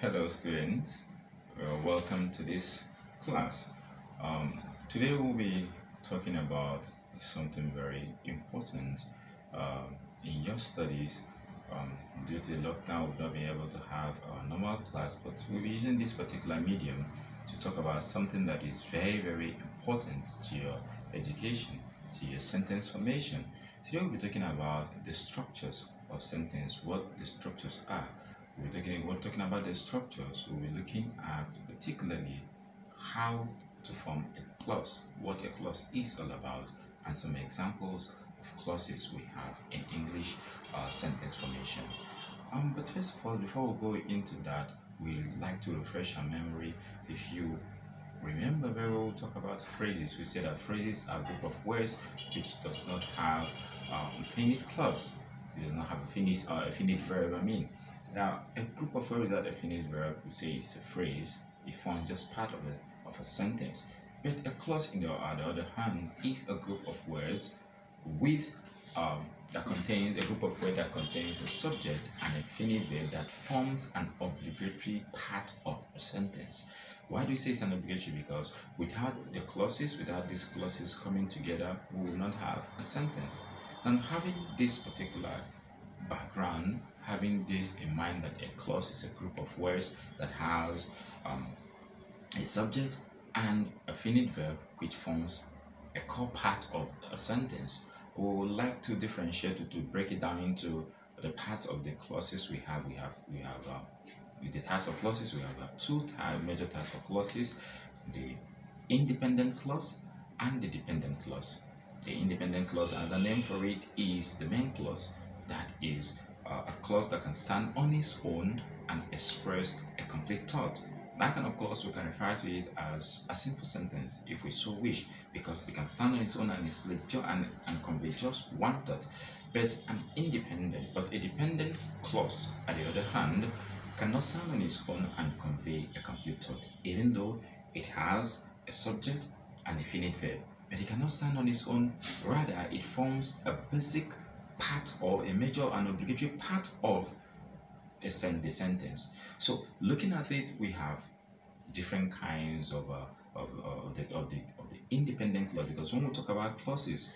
Hello students, welcome to this class. Today we'll be talking about something very important in your studies. Due to the lockdown, we've not been able to have a normal class, but we'll be using this particular medium to talk about something that is very important to your education, to your sentence formation. Today we'll be talking about the structures of sentence, what the structures are. We're talking about the structures. We'll be looking at particularly how to form a clause, what a clause is all about, and some examples of clauses we have in English sentence formation. But first of all, before we go into that, we'd like to refresh our memory. If you remember very well, we talk about phrases. We say that phrases are a group of words which does not have a finite clause. It does not have a finite verb. Now, a group of words without a finite verb, we say it's a phrase. It forms just part of a sentence. But a clause, on the other hand, is a group of words with that contains a subject and a finite verb that forms an obligatory part of a sentence. Why do you say it's an obligatory? Because without these clauses coming together, we will not have a sentence. And having this particular background, having this in mind, that a clause is a group of words that has a subject and a finite verb which forms a core part of a sentence, we would like to differentiate to break it down into the parts of the clauses we have. The types of clauses we have two major types of clauses: the independent clause and the dependent clause. The independent clause, and the name for it is the main clause. That is a clause that can stand on its own and express a complete thought. That kind of clause, we can refer to it as a simple sentence if we so wish, because it can stand on its own and convey just one thought. But a dependent clause, on the other hand, cannot stand on its own and convey a complete thought, even though it has a subject and a finite verb. But it cannot stand on its own. Rather, it forms a basic part or a major and obligatory part of the sentence. So looking at it, we have different kinds of the independent clause, because when we talk about clauses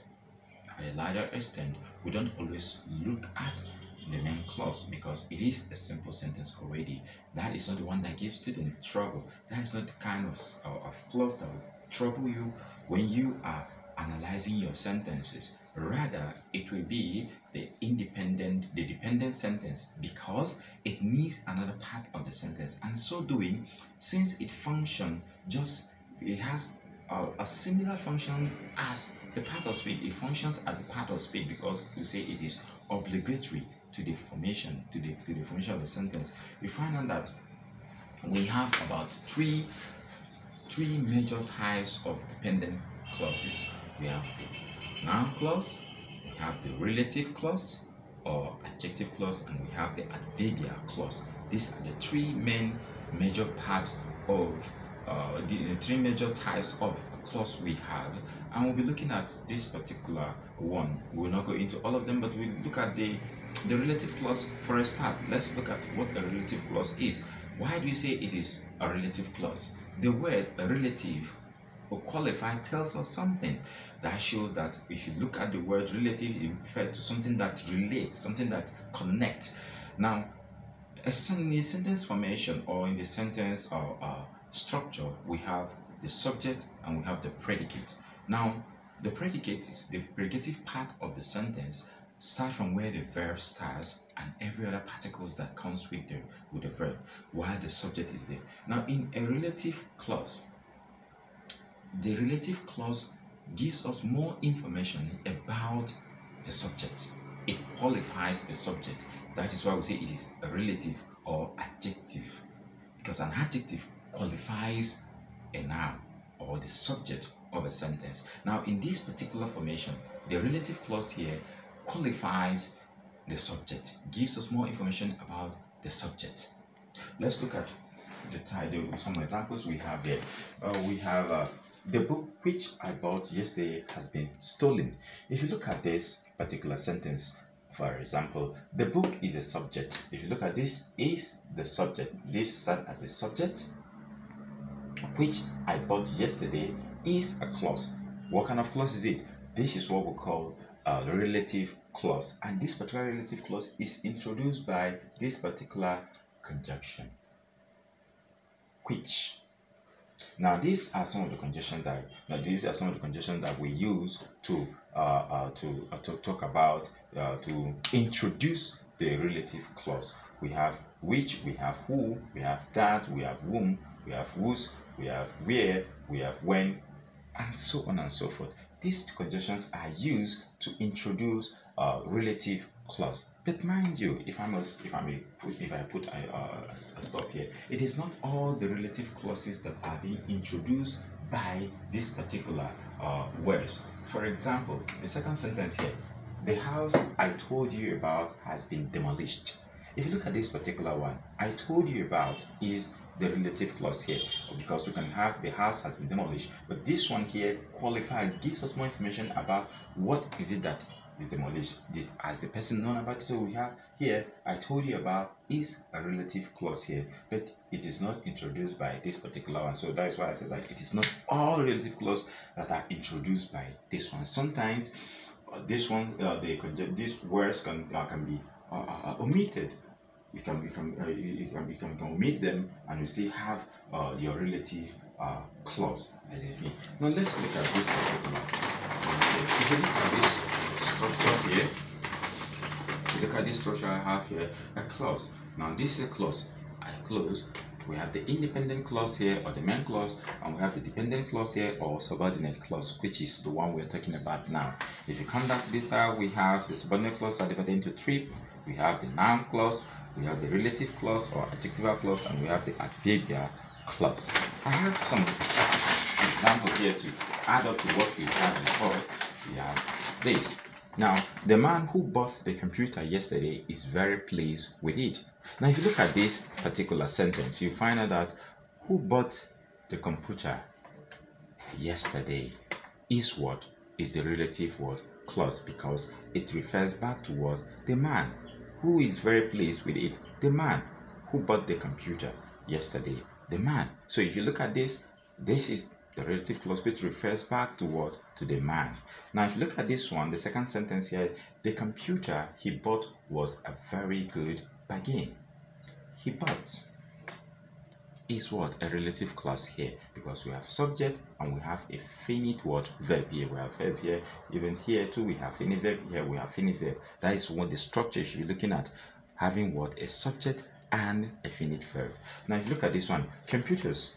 at a larger extent, we don't always look at the main clause because it is a simple sentence already. That is not the one that gives students trouble. That is not the kind of clause that will trouble you when you are analyzing your sentences. Rather, it will be the dependent sentence, because it needs another part of the sentence, and so doing, since it has a similar function as the part of speech. It functions as a part of speech because you say it is obligatory to the formation of the sentence. We find out that we have about three major types of dependent clauses. We have the noun clause, we have the relative clause or adjective clause, and we have the adverbial clause. These are the three major parts of the three major types of clause we have, and we'll be looking at this particular one. We will not go into all of them, but we'll look at the relative clause for a start. Let's look at what a relative clause is. Why do you say it is a relative clause? The word relative or qualified tells us something. That shows that if you look at the word relative, it refers to something that relates, something that connects. Now, in the sentence formation or in the sentence structure, we have the subject and we have the predicate. Now, the predicate is the predicative part of the sentence, start from where the verb starts and every other particles that comes with the verb, while the subject is there. Now, in a relative clause, the relative clause gives us more information about the subject. It qualifies the subject. That is why we say it is a relative or adjective, because an adjective qualifies a noun or the subject of a sentence. Now, in this particular formation, the relative clause here qualifies the subject, gives us more information about the subject. Let's look at the title, some examples we have here. We have the book which I bought yesterday has been stolen. If you look at this particular sentence For example, the book is a subject. If you look at this, is the subject. This serves as a subject, which I bought yesterday is a clause. What kind of clause is it? This is what we call a relative clause, and this particular relative clause is introduced by this particular conjunction, which. Now these are some of the conjunctions that we use to talk about to introduce the relative clause. We have which, we have who, we have that, we have whom, we have whose, we have where, we have when, and so on and so forth. These conjunctions are used to introduce relative clause. But mind you, if I put a stop here, it is not all the relative clauses that are being introduced by this particular words. For example, the second sentence here, the house I told you about has been demolished. If you look at this particular one, I told you about is the relative clause here, because we can have the house has been demolished, but this one here qualified gives us more information about what is it that is demolished. Has the person known about it? So we have here, I told you about is a relative clause here, but it is not introduced by this particular one. So that is why I said like it is not all relative clause that are introduced by this one. Sometimes these words can be omitted. You can omit them, and you still have your relative clause as it means. Now let's look at this particular. If you look at this structure here, if you look at this structure I have here, a clause. Now this is a clause. We have the independent clause here, or the main clause, and we have the dependent clause here, or subordinate clause, which is the one we're talking about now. If you come down to this side, we have the subordinate clause are divided into three. We have the noun clause, we have the relative clause or adjectival clause, and we have the adverbial clause. I have some examples here to add up to what we had before. We have this. Now, the man who bought the computer yesterday is very pleased with it. Now, if you look at this particular sentence, you find out that who bought the computer yesterday is what? Is the relative word clause, because it refers back to what? The man who is very pleased with it. The man who bought the computer yesterday. The man. So if you look at this, this is the relative clause which refers back to what? To the man. Now if you look at this one, the second sentence here, the computer he bought was a very good bargain. He bought is what? A relative clause here, because we have subject and we have a finite word verb here. We have verb here, even here too we have finite verb, here we have finite verb. That is what the structure you should be looking at, having what? A subject and a finite verb. Now if you look at this one, computers,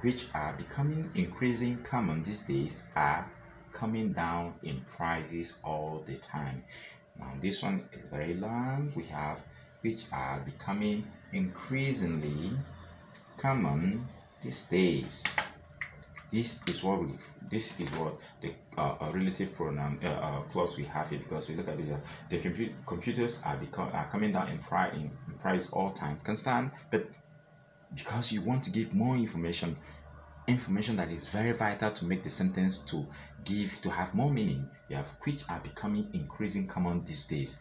which are becoming increasing common these days, are coming down in prices all the time. Now this one is very long. We have which are becoming increasingly common these days. This is what the relative pronoun clause we have here, because we look at this, the computers are coming down in price all time constant, but because you want to give more information that is very vital to make the sentence to have more meaning, you have which are becoming increasing common these days.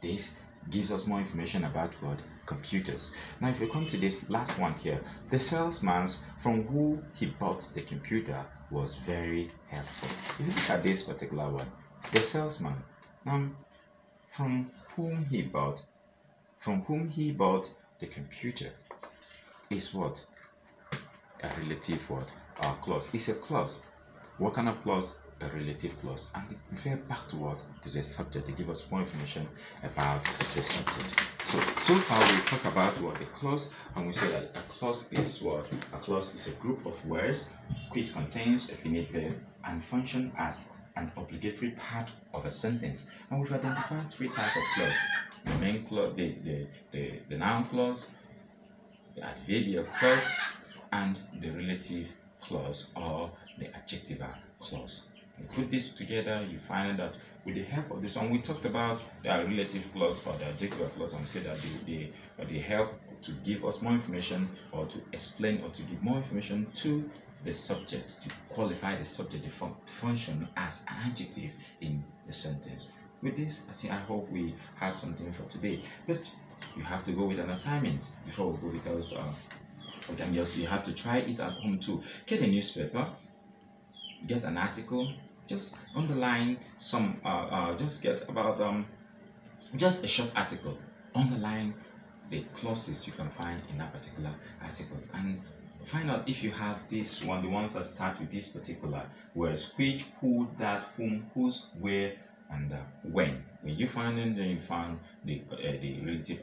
This gives us more information about what? Computers. Now if we come to this last one here, the salesman from who he bought the computer was very helpful. If you look at this particular one, the salesman, from whom he bought the computer is what? A relative word clause. It's a clause. What kind of clause? A relative clause, and it refers back to what? To the subject. They give us more information about the subject. So far we talk about what the clause, and we say that a clause is what? A clause is a group of words which contains a finite verb and function as an obligatory part of a sentence. And we've identified three types of clause: the main clause, the noun clause, the adverbial clause, and the relative clause or the adjectival clause. You put this together, you find that with the help of this one, we talked about the relative clause or the adjectival clause, and we said that they help to give us more information, or to explain, or to give more information to the subject, to qualify the subject, the function as an adjective in the sentence. with this, I hope we have something for today. But you have to go with an assignment before we go, because you have to try it at home too. Get a newspaper, get an article, just underline some just get about just a short article, underline the clauses you can find in that particular article, and find out if you have this one, the ones that start with this particular words: which, who, that, whom, whose, where, and when. When you find them, then you find the relative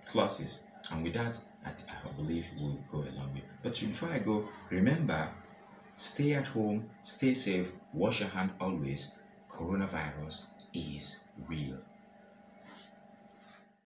clauses, and with that, I believe we'll go a long way. But before I go, remember, stay at home, stay safe, wash your hand always. Coronavirus is real.